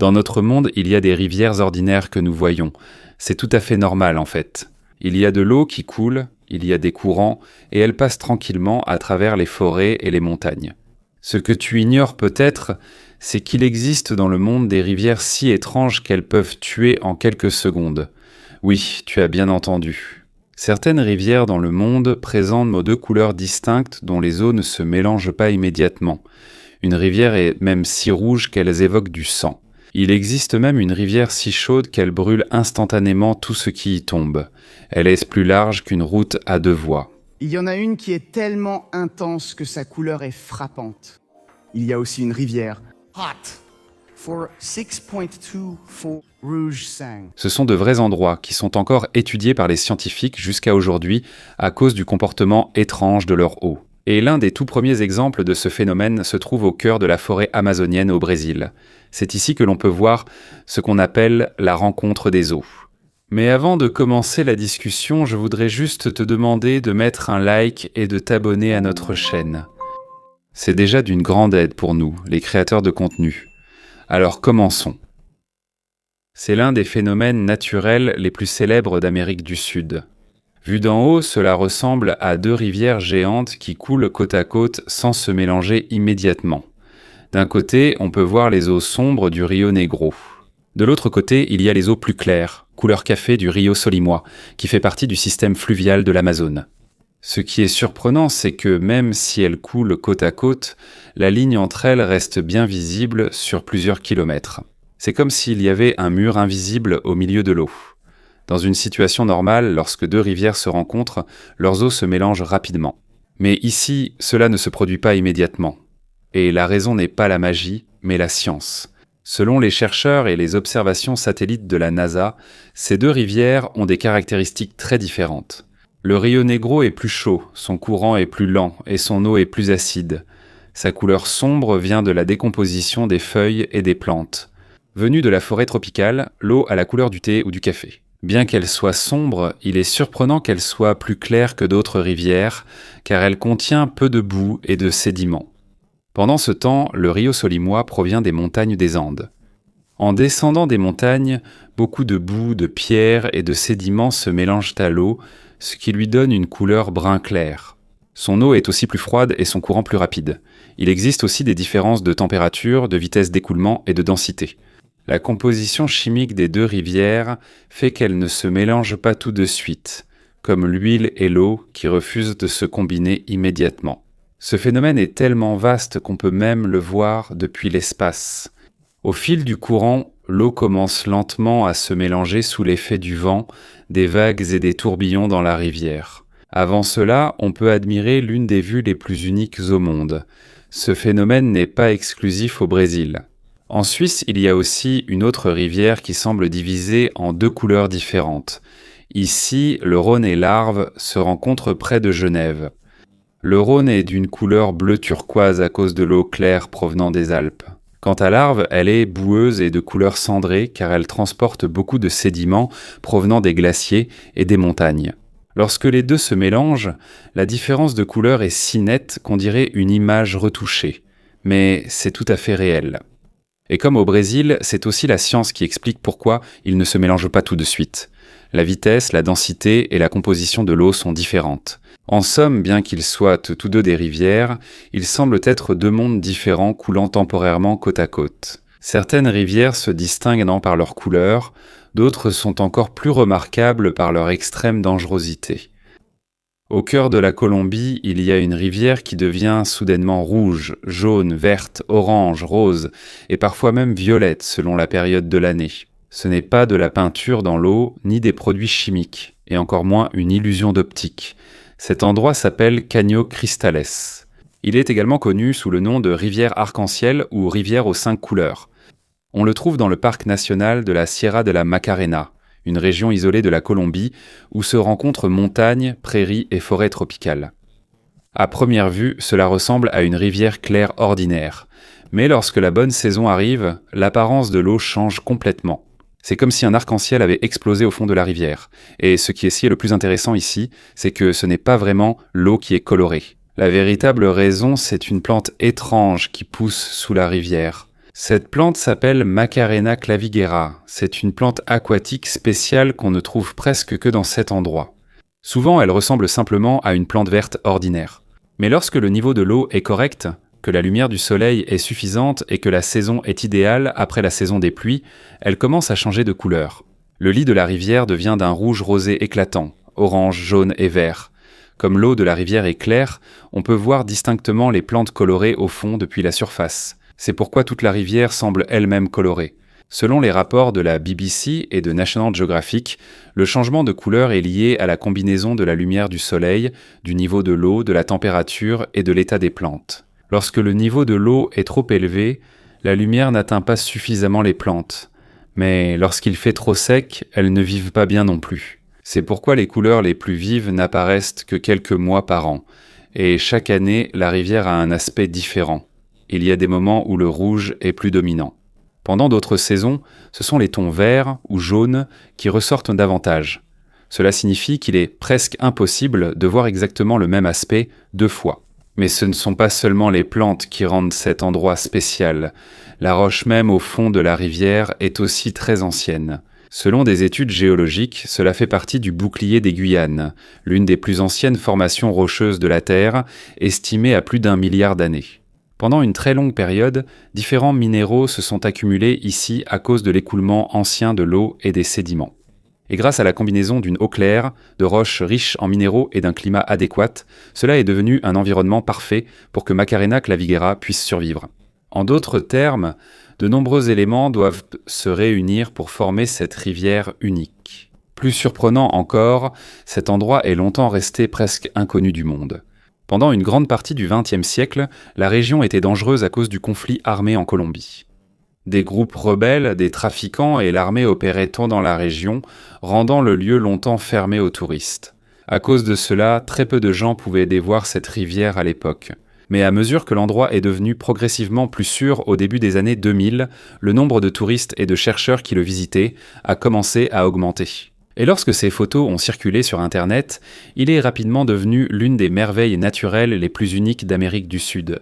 Dans notre monde, il y a des rivières ordinaires que nous voyons. C'est tout à fait normal en fait. Il y a de l'eau qui coule, il y a des courants, et elle passe tranquillement à travers les forêts et les montagnes. Ce que tu ignores peut-être, c'est qu'il existe dans le monde des rivières si étranges qu'elles peuvent tuer en quelques secondes. Oui, tu as bien entendu. Certaines rivières dans le monde présentent nos deux couleurs distinctes dont les eaux ne se mélangent pas immédiatement. Une rivière est même si rouge qu'elles évoquent du sang. Il existe même une rivière si chaude qu'elle brûle instantanément tout ce qui y tombe. Elle est plus large qu'une route à deux voies. Il y en a une qui est tellement intense que sa couleur est frappante. Il y a aussi une rivière, Hot, for 6.24 Rouge Sang. Ce sont de vrais endroits qui sont encore étudiés par les scientifiques jusqu'à aujourd'hui à cause du comportement étrange de leur eau. Et l'un des tout premiers exemples de ce phénomène se trouve au cœur de la forêt amazonienne au Brésil. C'est ici que l'on peut voir ce qu'on appelle la rencontre des eaux. Mais avant de commencer la discussion, je voudrais juste te demander de mettre un like et de t'abonner à notre chaîne. C'est déjà d'une grande aide pour nous, les créateurs de contenu. Alors commençons. C'est l'un des phénomènes naturels les plus célèbres d'Amérique du Sud. Vu d'en haut, cela ressemble à deux rivières géantes qui coulent côte à côte sans se mélanger immédiatement. D'un côté, on peut voir les eaux sombres du Rio Negro. De l'autre côté, il y a les eaux plus claires, couleur café du Rio Solimois, qui fait partie du système fluvial de l'Amazone. Ce qui est surprenant, c'est que même si elles coulent côte à côte, la ligne entre elles reste bien visible sur plusieurs kilomètres. C'est comme s'il y avait un mur invisible au milieu de l'eau. Dans une situation normale, lorsque deux rivières se rencontrent, leurs eaux se mélangent rapidement. Mais ici, cela ne se produit pas immédiatement. Et la raison n'est pas la magie, mais la science. Selon les chercheurs et les observations satellites de la NASA, ces deux rivières ont des caractéristiques très différentes. Le Rio Negro est plus chaud, son courant est plus lent et son eau est plus acide. Sa couleur sombre vient de la décomposition des feuilles et des plantes. Venue de la forêt tropicale, l'eau a la couleur du thé ou du café. Bien qu'elle soit sombre, il est surprenant qu'elle soit plus claire que d'autres rivières, car elle contient peu de boue et de sédiments. Pendant ce temps, le Rio Solimois provient des montagnes des Andes. En descendant des montagnes, beaucoup de boue, de pierres et de sédiments se mélangent à l'eau, ce qui lui donne une couleur brun clair. Son eau est aussi plus froide et son courant plus rapide. Il existe aussi des différences de température, de vitesse d'écoulement et de densité. La composition chimique des deux rivières fait qu'elles ne se mélangent pas tout de suite, comme l'huile et l'eau qui refusent de se combiner immédiatement. Ce phénomène est tellement vaste qu'on peut même le voir depuis l'espace. Au fil du courant, l'eau commence lentement à se mélanger sous l'effet du vent, des vagues et des tourbillons dans la rivière. Avant cela, on peut admirer l'une des vues les plus uniques au monde. Ce phénomène n'est pas exclusif au Brésil. En Suisse, il y a aussi une autre rivière qui semble divisée en deux couleurs différentes. Ici, le Rhône et l'Arve se rencontrent près de Genève. Le Rhône est d'une couleur bleu turquoise à cause de l'eau claire provenant des Alpes. Quant à l'Arve, elle est boueuse et de couleur cendrée car elle transporte beaucoup de sédiments provenant des glaciers et des montagnes. Lorsque les deux se mélangent, la différence de couleur est si nette qu'on dirait une image retouchée. Mais c'est tout à fait réel. Et comme au Brésil, c'est aussi la science qui explique pourquoi ils ne se mélangent pas tout de suite. La vitesse, la densité et la composition de l'eau sont différentes. En somme, bien qu'ils soient tous deux des rivières, ils semblent être deux mondes différents coulant temporairement côte à côte. Certaines rivières se distinguent par leur couleur, d'autres sont encore plus remarquables par leur extrême dangerosité. Au cœur de la Colombie, il y a une rivière qui devient soudainement rouge, jaune, verte, orange, rose et parfois même violette selon la période de l'année. Ce n'est pas de la peinture dans l'eau ni des produits chimiques, et encore moins une illusion d'optique. Cet endroit s'appelle Caño Cristales. Il est également connu sous le nom de rivière arc-en-ciel ou rivière aux 5 couleurs. On le trouve dans le parc national de la Sierra de la Macarena, une région isolée de la Colombie où se rencontrent montagnes, prairies et forêts tropicales. À première vue, cela ressemble à une rivière claire ordinaire. Mais lorsque la bonne saison arrive, l'apparence de l'eau change complètement. C'est comme si un arc-en-ciel avait explosé au fond de la rivière. Et ce qui est le plus intéressant ici, c'est que ce n'est pas vraiment l'eau qui est colorée. La véritable raison, c'est une plante étrange qui pousse sous la rivière. Cette plante s'appelle Macarena clavigera. C'est une plante aquatique spéciale qu'on ne trouve presque que dans cet endroit. Souvent, elle ressemble simplement à une plante verte ordinaire. Mais lorsque le niveau de l'eau est correct, que la lumière du soleil est suffisante et que la saison est idéale après la saison des pluies, elle commence à changer de couleur. Le lit de la rivière devient d'un rouge rosé éclatant, orange, jaune et vert. Comme l'eau de la rivière est claire, on peut voir distinctement les plantes colorées au fond depuis la surface. C'est pourquoi toute la rivière semble elle-même colorée. Selon les rapports de la BBC et de National Geographic, le changement de couleur est lié à la combinaison de la lumière du soleil, du niveau de l'eau, de la température et de l'état des plantes. Lorsque le niveau de l'eau est trop élevé, la lumière n'atteint pas suffisamment les plantes. Mais lorsqu'il fait trop sec, elles ne vivent pas bien non plus. C'est pourquoi les couleurs les plus vives n'apparaissent que quelques mois par an. Et chaque année, la rivière a un aspect différent. Il y a des moments où le rouge est plus dominant. Pendant d'autres saisons, ce sont les tons verts ou jaunes qui ressortent davantage. Cela signifie qu'il est presque impossible de voir exactement le même aspect 2 fois. Mais ce ne sont pas seulement les plantes qui rendent cet endroit spécial. La roche même au fond de la rivière est aussi très ancienne. Selon des études géologiques, cela fait partie du bouclier des Guyanes, l'une des plus anciennes formations rocheuses de la Terre, estimée à plus d'1 milliard d'années. Pendant une très longue période, différents minéraux se sont accumulés ici à cause de l'écoulement ancien de l'eau et des sédiments. Et grâce à la combinaison d'une eau claire, de roches riches en minéraux et d'un climat adéquat, cela est devenu un environnement parfait pour que Macarena clavigera puisse survivre. En d'autres termes, de nombreux éléments doivent se réunir pour former cette rivière unique. Plus surprenant encore, cet endroit est longtemps resté presque inconnu du monde. Pendant une grande partie du XXe siècle, la région était dangereuse à cause du conflit armé en Colombie. Des groupes rebelles, des trafiquants et l'armée opéraient tant dans la région, rendant le lieu longtemps fermé aux touristes. À cause de cela, très peu de gens pouvaient dévoir cette rivière à l'époque. Mais à mesure que l'endroit est devenu progressivement plus sûr au début des années 2000, le nombre de touristes et de chercheurs qui le visitaient a commencé à augmenter. Et lorsque ces photos ont circulé sur Internet, il est rapidement devenu l'une des merveilles naturelles les plus uniques d'Amérique du Sud.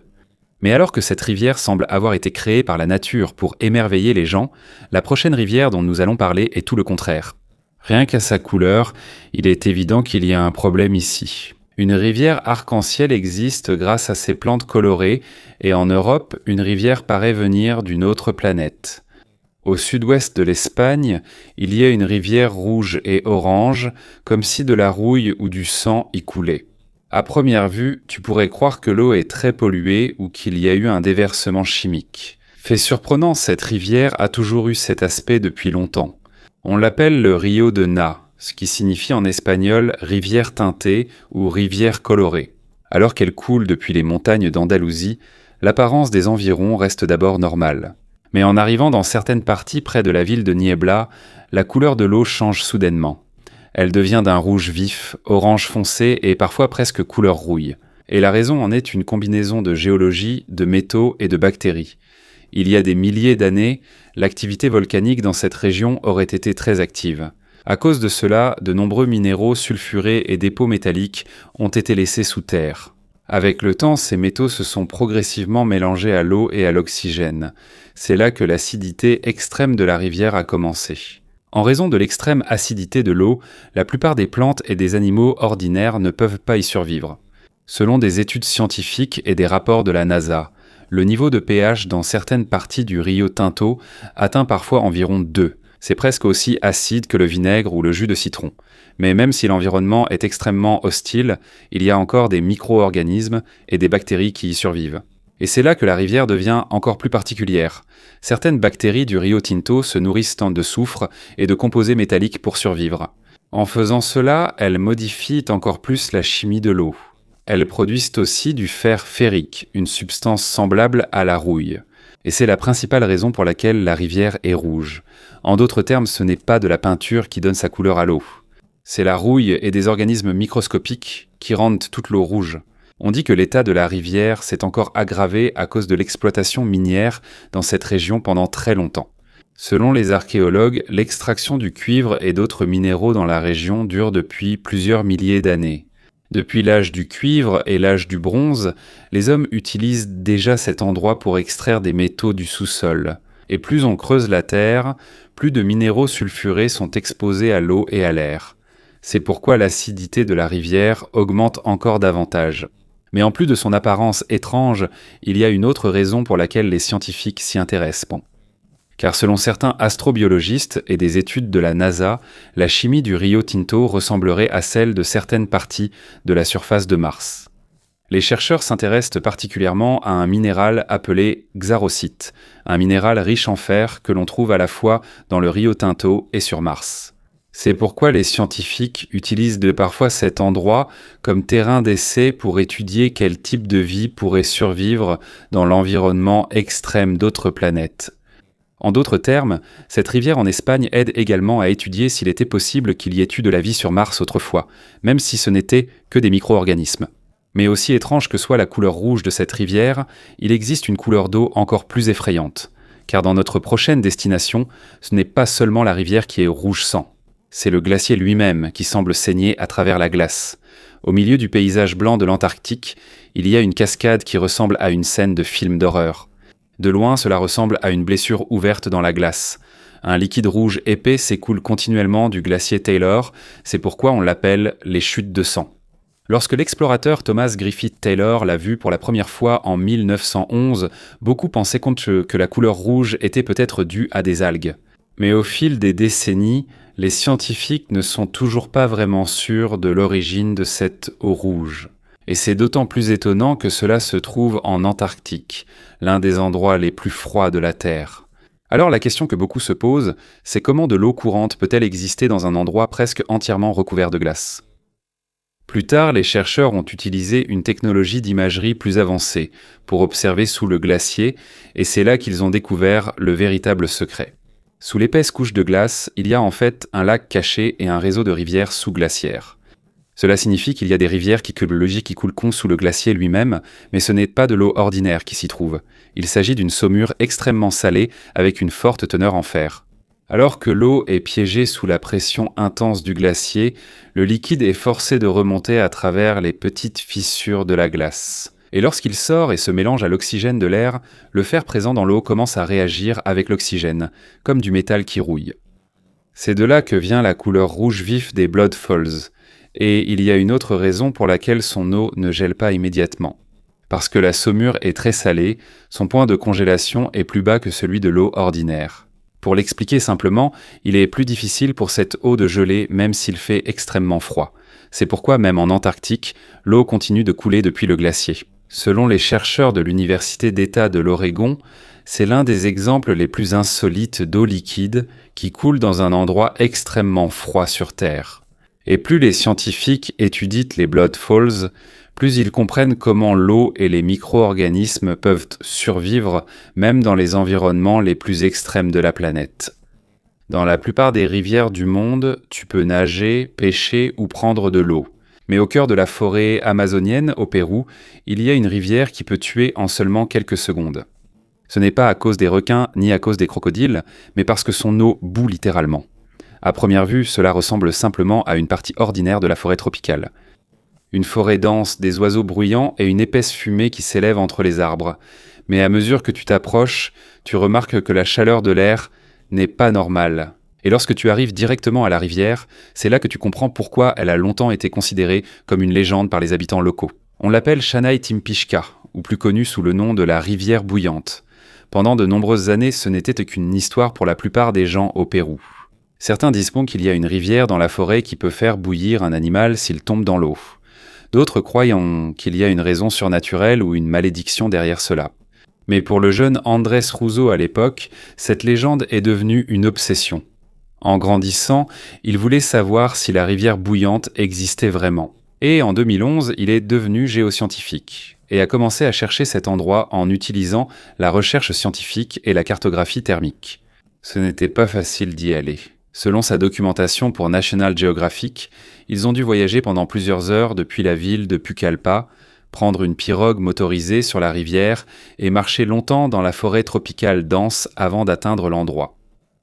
Mais alors que cette rivière semble avoir été créée par la nature pour émerveiller les gens, la prochaine rivière dont nous allons parler est tout le contraire. Rien qu'à sa couleur, il est évident qu'il y a un problème ici. Une rivière arc-en-ciel existe grâce à ses plantes colorées, et en Europe, une rivière paraît venir d'une autre planète. Au sud-ouest de l'Espagne, il y a une rivière rouge et orange, comme si de la rouille ou du sang y coulait. À première vue, tu pourrais croire que l'eau est très polluée ou qu'il y a eu un déversement chimique. Fait surprenant, cette rivière a toujours eu cet aspect depuis longtemps. On l'appelle le Rio de Na, ce qui signifie en espagnol rivière teintée ou rivière colorée. Alors qu'elle coule depuis les montagnes d'Andalousie, l'apparence des environs reste d'abord normale. Mais en arrivant dans certaines parties près de la ville de Niebla, la couleur de l'eau change soudainement. Elle devient d'un rouge vif, orange foncé et parfois presque couleur rouille. Et la raison en est une combinaison de géologie, de métaux et de bactéries. Il y a des milliers d'années, l'activité volcanique dans cette région aurait été très active. À cause de cela, de nombreux minéraux sulfurés et dépôts métalliques ont été laissés sous terre. Avec le temps, ces métaux se sont progressivement mélangés à l'eau et à l'oxygène. C'est là que l'acidité extrême de la rivière a commencé. En raison de l'extrême acidité de l'eau, la plupart des plantes et des animaux ordinaires ne peuvent pas y survivre. Selon des études scientifiques et des rapports de la NASA, le niveau de pH dans certaines parties du Rio Tinto atteint parfois environ 2. C'est presque aussi acide que le vinaigre ou le jus de citron. Mais même si l'environnement est extrêmement hostile, il y a encore des micro-organismes et des bactéries qui y survivent. Et c'est là que la rivière devient encore plus particulière. Certaines bactéries du Rio Tinto se nourrissent de soufre et de composés métalliques pour survivre. En faisant cela, elles modifient encore plus la chimie de l'eau. Elles produisent aussi du fer ferrique, une substance semblable à la rouille. Et c'est la principale raison pour laquelle la rivière est rouge. En d'autres termes, ce n'est pas de la peinture qui donne sa couleur à l'eau. C'est la rouille et des organismes microscopiques qui rendent toute l'eau rouge. On dit que l'état de la rivière s'est encore aggravé à cause de l'exploitation minière dans cette région pendant très longtemps. Selon les archéologues, l'extraction du cuivre et d'autres minéraux dans la région dure depuis plusieurs milliers d'années. Depuis l'âge du cuivre et l'âge du bronze, les hommes utilisent déjà cet endroit pour extraire des métaux du sous-sol. Et plus on creuse la terre, plus de minéraux sulfurés sont exposés à l'eau et à l'air. C'est pourquoi l'acidité de la rivière augmente encore davantage. Mais en plus de son apparence étrange, il y a une autre raison pour laquelle les scientifiques s'y intéressent. Car selon certains astrobiologistes et des études de la NASA, la chimie du Rio Tinto ressemblerait à celle de certaines parties de la surface de Mars. Les chercheurs s'intéressent particulièrement à un minéral appelé xarosite, un minéral riche en fer que l'on trouve à la fois dans le Rio Tinto et sur Mars. C'est pourquoi les scientifiques utilisent parfois cet endroit comme terrain d'essai pour étudier quel type de vie pourrait survivre dans l'environnement extrême d'autres planètes. En d'autres termes, cette rivière en Espagne aide également à étudier s'il était possible qu'il y ait eu de la vie sur Mars autrefois, même si ce n'était que des micro-organismes. Mais aussi étrange que soit la couleur rouge de cette rivière, il existe une couleur d'eau encore plus effrayante. Car dans notre prochaine destination, ce n'est pas seulement la rivière qui est rouge sang. C'est le glacier lui-même qui semble saigner à travers la glace. Au milieu du paysage blanc de l'Antarctique, il y a une cascade qui ressemble à une scène de film d'horreur. De loin, cela ressemble à une blessure ouverte dans la glace. Un liquide rouge épais s'écoule continuellement du glacier Taylor, c'est pourquoi on l'appelle les chutes de sang. Lorsque l'explorateur Thomas Griffith Taylor l'a vu pour la première fois en 1911, beaucoup pensaient que la couleur rouge était peut-être due à des algues. Mais au fil des décennies, les scientifiques ne sont toujours pas vraiment sûrs de l'origine de cette eau rouge. Et c'est d'autant plus étonnant que cela se trouve en Antarctique, l'un des endroits les plus froids de la Terre. Alors la question que beaucoup se posent, c'est comment de l'eau courante peut-elle exister dans un endroit presque entièrement recouvert de glace ? Plus tard, les chercheurs ont utilisé une technologie d'imagerie plus avancée pour observer sous le glacier, et c'est là qu'ils ont découvert le véritable secret. Sous l'épaisse couche de glace, il y a en fait un lac caché et un réseau de rivières sous-glaciaires. Cela signifie qu'il y a des rivières qui coulent sous le glacier lui-même, mais ce n'est pas de l'eau ordinaire qui s'y trouve. Il s'agit d'une saumure extrêmement salée avec une forte teneur en fer. Alors que l'eau est piégée sous la pression intense du glacier, le liquide est forcé de remonter à travers les petites fissures de la glace. Et lorsqu'il sort et se mélange à l'oxygène de l'air, le fer présent dans l'eau commence à réagir avec l'oxygène, comme du métal qui rouille. C'est de là que vient la couleur rouge vif des Blood Falls. Et il y a une autre raison pour laquelle son eau ne gèle pas immédiatement. Parce que la saumure est très salée, son point de congélation est plus bas que celui de l'eau ordinaire. Pour l'expliquer simplement, il est plus difficile pour cette eau de geler même s'il fait extrêmement froid. C'est pourquoi même en Antarctique, l'eau continue de couler depuis le glacier. Selon les chercheurs de l'Université d'État de l'Oregon, c'est l'un des exemples les plus insolites d'eau liquide qui coule dans un endroit extrêmement froid sur Terre. Et plus les scientifiques étudient les Blood Falls, plus ils comprennent comment l'eau et les micro-organismes peuvent survivre même dans les environnements les plus extrêmes de la planète. Dans la plupart des rivières du monde, tu peux nager, pêcher ou prendre de l'eau. Mais au cœur de la forêt amazonienne, au Pérou, il y a une rivière qui peut tuer en seulement quelques secondes. Ce n'est pas à cause des requins ni à cause des crocodiles, mais parce que son eau bout littéralement. À première vue, cela ressemble simplement à une partie ordinaire de la forêt tropicale. Une forêt dense, des oiseaux bruyants et une épaisse fumée qui s'élève entre les arbres. Mais à mesure que tu t'approches, tu remarques que la chaleur de l'air n'est pas normale. Et lorsque tu arrives directement à la rivière, c'est là que tu comprends pourquoi elle a longtemps été considérée comme une légende par les habitants locaux. On l'appelle Chanay Timpishka, ou plus connue sous le nom de la rivière bouillante. Pendant de nombreuses années, ce n'était qu'une histoire pour la plupart des gens au Pérou. Certains disent qu'il y a une rivière dans la forêt qui peut faire bouillir un animal s'il tombe dans l'eau. D'autres croient qu'il y a une raison surnaturelle ou une malédiction derrière cela. Mais pour le jeune Andrés Russo à l'époque, cette légende est devenue une obsession. En grandissant, il voulait savoir si la rivière bouillante existait vraiment. Et en 2011, il est devenu géoscientifique et a commencé à chercher cet endroit en utilisant la recherche scientifique et la cartographie thermique. Ce n'était pas facile d'y aller. Selon sa documentation pour National Geographic, ils ont dû voyager pendant plusieurs heures depuis la ville de Pucallpa, prendre une pirogue motorisée sur la rivière et marcher longtemps dans la forêt tropicale dense avant d'atteindre l'endroit.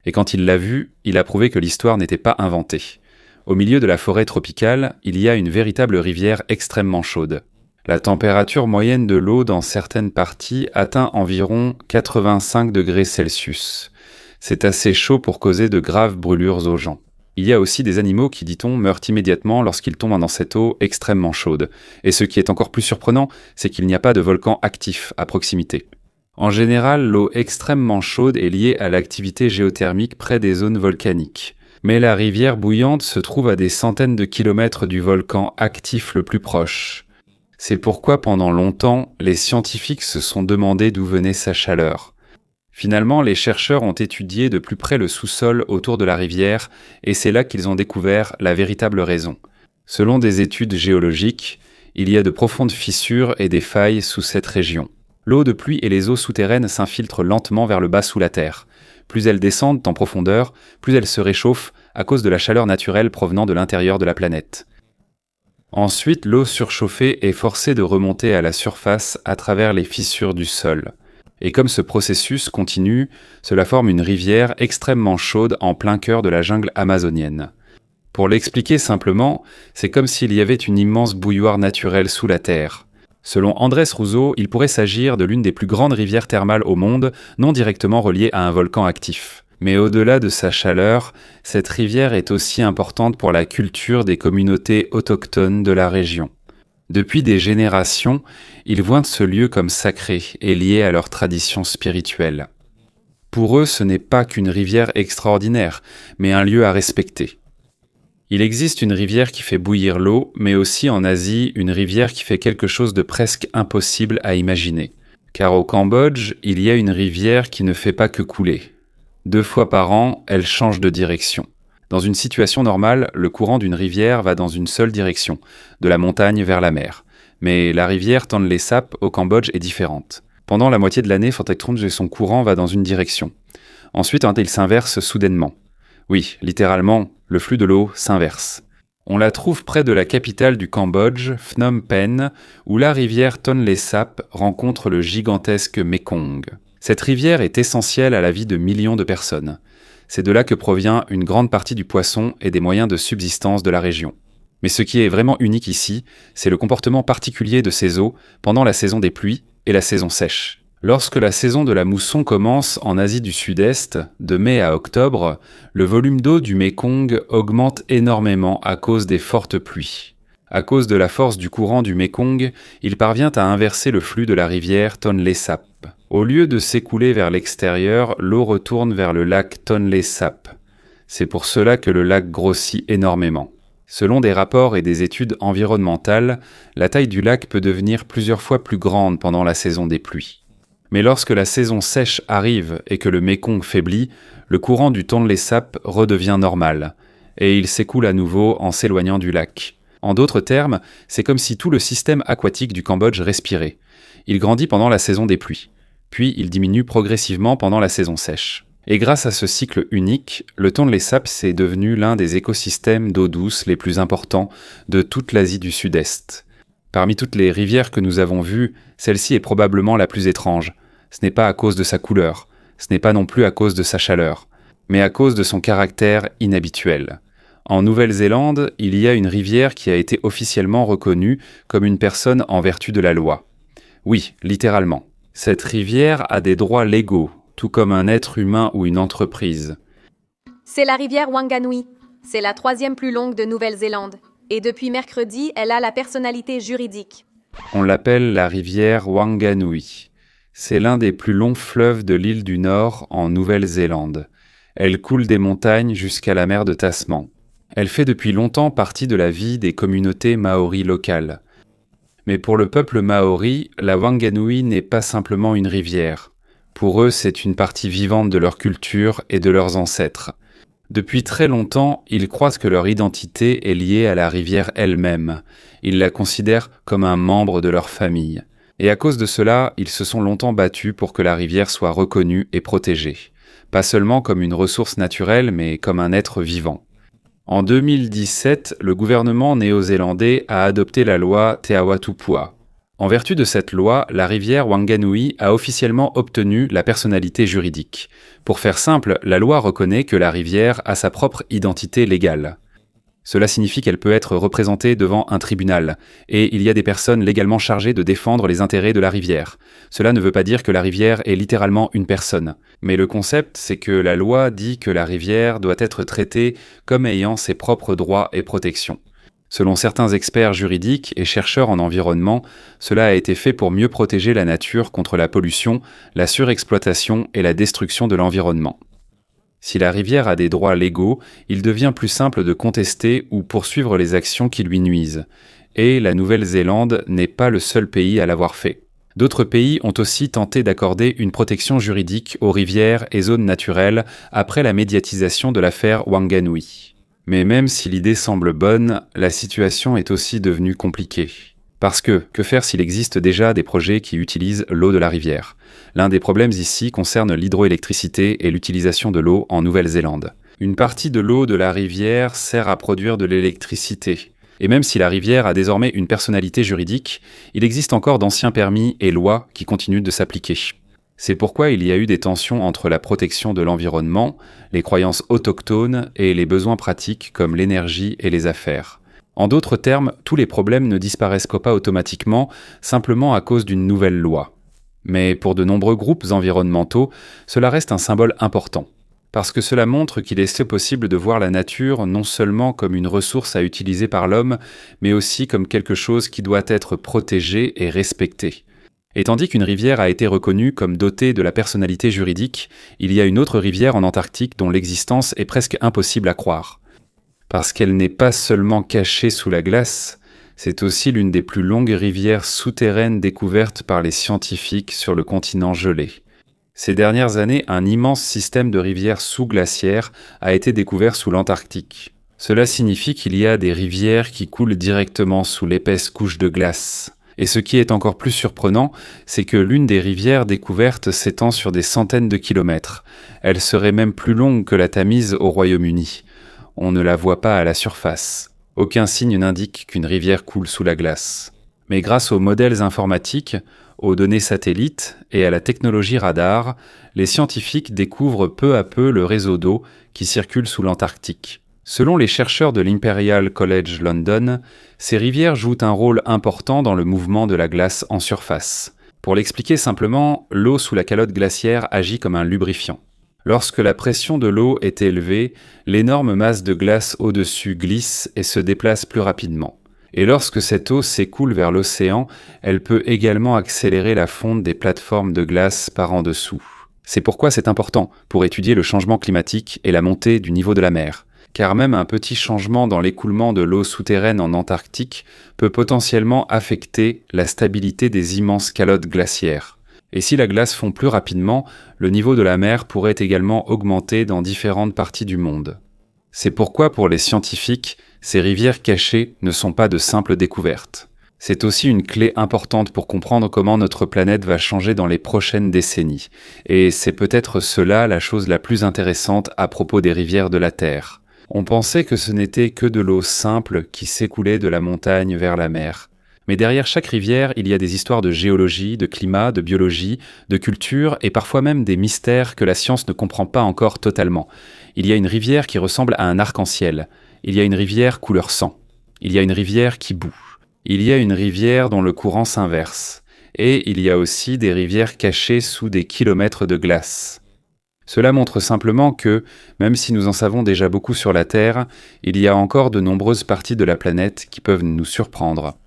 Et quand il l'a vu, il a prouvé que l'histoire n'était pas inventée. Au milieu de la forêt tropicale, il y a une véritable rivière extrêmement chaude. La température moyenne de l'eau dans certaines parties atteint environ 85 degrés Celsius. C'est assez chaud pour causer de graves brûlures aux gens. Il y a aussi des animaux qui, dit-on, meurent immédiatement lorsqu'ils tombent dans cette eau extrêmement chaude. Et ce qui est encore plus surprenant, c'est qu'il n'y a pas de volcan actif à proximité. En général, l'eau extrêmement chaude est liée à l'activité géothermique près des zones volcaniques. Mais la rivière bouillante se trouve à des centaines de kilomètres du volcan actif le plus proche. C'est pourquoi pendant longtemps, les scientifiques se sont demandé d'où venait sa chaleur. Finalement, les chercheurs ont étudié de plus près le sous-sol autour de la rivière et c'est là qu'ils ont découvert la véritable raison. Selon des études géologiques, il y a de profondes fissures et des failles sous cette région. L'eau de pluie et les eaux souterraines s'infiltrent lentement vers le bas sous la terre. Plus elles descendent en profondeur, plus elles se réchauffent à cause de la chaleur naturelle provenant de l'intérieur de la planète. Ensuite, l'eau surchauffée est forcée de remonter à la surface à travers les fissures du sol. Et comme ce processus continue, cela forme une rivière extrêmement chaude en plein cœur de la jungle amazonienne. Pour l'expliquer simplement, c'est comme s'il y avait une immense bouilloire naturelle sous la terre. Selon Andrés Rousseau, il pourrait s'agir de l'une des plus grandes rivières thermales au monde, non directement reliée à un volcan actif. Mais au-delà de sa chaleur, cette rivière est aussi importante pour la culture des communautés autochtones de la région. Depuis des générations, ils voient ce lieu comme sacré et lié à leur tradition spirituelle. Pour eux, ce n'est pas qu'une rivière extraordinaire, mais un lieu à respecter. Il existe une rivière qui fait bouillir l'eau, mais aussi en Asie, une rivière qui fait quelque chose de presque impossible à imaginer. Car au Cambodge, il y a une rivière qui ne fait pas que couler. 2 fois par an, elle change de direction. Dans une situation normale, le courant d'une rivière va dans une seule direction, de la montagne vers la mer. Mais la rivière Tonlé Sap au Cambodge est différente. Pendant la moitié de l'année, Fantekrunj et son courant va dans une direction. Ensuite, il s'inverse soudainement. Oui, littéralement, le flux de l'eau s'inverse. On la trouve près de la capitale du Cambodge, Phnom Penh, où la rivière Tonlé Sap rencontre le gigantesque Mékong. Cette rivière est essentielle à la vie de millions de personnes. C'est de là que provient une grande partie du poisson et des moyens de subsistance de la région. Mais ce qui est vraiment unique ici, c'est le comportement particulier de ces eaux pendant la saison des pluies et la saison sèche. Lorsque la saison de la mousson commence en Asie du Sud-Est, de mai à octobre, le volume d'eau du Mékong augmente énormément à cause des fortes pluies. À cause de la force du courant du Mékong, il parvient à inverser le flux de la rivière Tonlé Sap. Au lieu de s'écouler vers l'extérieur, l'eau retourne vers le lac Tonlé Sap. C'est pour cela que le lac grossit énormément. Selon des rapports et des études environnementales, la taille du lac peut devenir plusieurs fois plus grande pendant la saison des pluies. Mais lorsque la saison sèche arrive et que le Mékong faiblit, le courant du Tonlé Sap redevient normal, et il s'écoule à nouveau en s'éloignant du lac. En d'autres termes, c'est comme si tout le système aquatique du Cambodge respirait. Il grandit pendant la saison des pluies, puis il diminue progressivement pendant la saison sèche. Et grâce à ce cycle unique, le Tonlé Sap est devenu l'un des écosystèmes d'eau douce les plus importants de toute l'Asie du Sud-Est. Parmi toutes les rivières que nous avons vues, celle-ci est probablement la plus étrange. Ce n'est pas à cause de sa couleur, ce n'est pas non plus à cause de sa chaleur, mais à cause de son caractère inhabituel. En Nouvelle-Zélande, il y a une rivière qui a été officiellement reconnue comme une personne en vertu de la loi. Oui, littéralement. Cette rivière a des droits légaux, tout comme un être humain ou une entreprise. C'est la rivière Wanganui. C'est la 3e plus longue de Nouvelle-Zélande. Et depuis mercredi, elle a la personnalité juridique. On l'appelle la rivière Wanganui. C'est l'un des plus longs fleuves de l'île du Nord en Nouvelle-Zélande. Elle coule des montagnes jusqu'à la mer de Tasman. Elle fait depuis longtemps partie de la vie des communautés maoris locales. Mais pour le peuple maori, la Wanganui n'est pas simplement une rivière. Pour eux, c'est une partie vivante de leur culture et de leurs ancêtres. Depuis très longtemps, ils croient que leur identité est liée à la rivière elle-même. Ils la considèrent comme un membre de leur famille. Et à cause de cela, ils se sont longtemps battus pour que la rivière soit reconnue et protégée. Pas seulement comme une ressource naturelle, mais comme un être vivant. En 2017, le gouvernement néo-zélandais a adopté la loi Te Awatupua. En vertu de cette loi, la rivière Wanganui a officiellement obtenu la personnalité juridique. Pour faire simple, la loi reconnaît que la rivière a sa propre identité légale. Cela signifie qu'elle peut être représentée devant un tribunal, et il y a des personnes légalement chargées de défendre les intérêts de la rivière. Cela ne veut pas dire que la rivière est littéralement une personne, mais le concept, c'est que la loi dit que la rivière doit être traitée comme ayant ses propres droits et protections. Selon certains experts juridiques et chercheurs en environnement, cela a été fait pour mieux protéger la nature contre la pollution, la surexploitation et la destruction de l'environnement. Si la rivière a des droits légaux, il devient plus simple de contester ou poursuivre les actions qui lui nuisent. Et la Nouvelle-Zélande n'est pas le seul pays à l'avoir fait. D'autres pays ont aussi tenté d'accorder une protection juridique aux rivières et zones naturelles après la médiatisation de l'affaire Wanganui. Mais même si l'idée semble bonne, la situation est aussi devenue compliquée. Parce que faire s'il existe déjà des projets qui utilisent l'eau de la rivière? L'un des problèmes ici concerne l'hydroélectricité et l'utilisation de l'eau en Nouvelle-Zélande. Une partie de l'eau de la rivière sert à produire de l'électricité. Et même si la rivière a désormais une personnalité juridique, il existe encore d'anciens permis et lois qui continuent de s'appliquer. C'est pourquoi il y a eu des tensions entre la protection de l'environnement, les croyances autochtones et les besoins pratiques comme l'énergie et les affaires. En d'autres termes, tous les problèmes ne disparaissent pas automatiquement, simplement à cause d'une nouvelle loi. Mais pour de nombreux groupes environnementaux, cela reste un symbole important. Parce que cela montre qu'il est possible de voir la nature non seulement comme une ressource à utiliser par l'homme, mais aussi comme quelque chose qui doit être protégé et respecté. Et tandis qu'une rivière a été reconnue comme dotée de la personnalité juridique, il y a une autre rivière en Antarctique dont l'existence est presque impossible à croire. Parce qu'elle n'est pas seulement cachée sous la glace, c'est aussi l'une des plus longues rivières souterraines découvertes par les scientifiques sur le continent gelé. Ces dernières années, un immense système de rivières sous-glaciaires a été découvert sous l'Antarctique. Cela signifie qu'il y a des rivières qui coulent directement sous l'épaisse couche de glace. Et ce qui est encore plus surprenant, c'est que l'une des rivières découvertes s'étend sur des centaines de kilomètres. Elle serait même plus longue que la Tamise au Royaume-Uni. On ne la voit pas à la surface. Aucun signe n'indique qu'une rivière coule sous la glace. Mais grâce aux modèles informatiques, aux données satellites et à la technologie radar, les scientifiques découvrent peu à peu le réseau d'eau qui circule sous l'Antarctique. Selon les chercheurs de l'Imperial College London, ces rivières jouent un rôle important dans le mouvement de la glace en surface. Pour l'expliquer simplement, l'eau sous la calotte glaciaire agit comme un lubrifiant. Lorsque la pression de l'eau est élevée, l'énorme masse de glace au-dessus glisse et se déplace plus rapidement. Et lorsque cette eau s'écoule vers l'océan, elle peut également accélérer la fonte des plateformes de glace par en dessous. C'est pourquoi c'est important pour étudier le changement climatique et la montée du niveau de la mer. Car même un petit changement dans l'écoulement de l'eau souterraine en Antarctique peut potentiellement affecter la stabilité des immenses calottes glaciaires. Et si la glace fond plus rapidement, le niveau de la mer pourrait également augmenter dans différentes parties du monde. C'est pourquoi pour les scientifiques, ces rivières cachées ne sont pas de simples découvertes. C'est aussi une clé importante pour comprendre comment notre planète va changer dans les prochaines décennies. Et c'est peut-être cela la chose la plus intéressante à propos des rivières de la Terre. On pensait que ce n'était que de l'eau simple qui s'écoulait de la montagne vers la mer. Mais derrière chaque rivière, il y a des histoires de géologie, de climat, de biologie, de culture et parfois même des mystères que la science ne comprend pas encore totalement. Il y a une rivière qui ressemble à un arc-en-ciel. Il y a une rivière couleur sang. Il y a une rivière qui bout. Il y a une rivière dont le courant s'inverse. Et il y a aussi des rivières cachées sous des kilomètres de glace. Cela montre simplement que, même si nous en savons déjà beaucoup sur la Terre, il y a encore de nombreuses parties de la planète qui peuvent nous surprendre.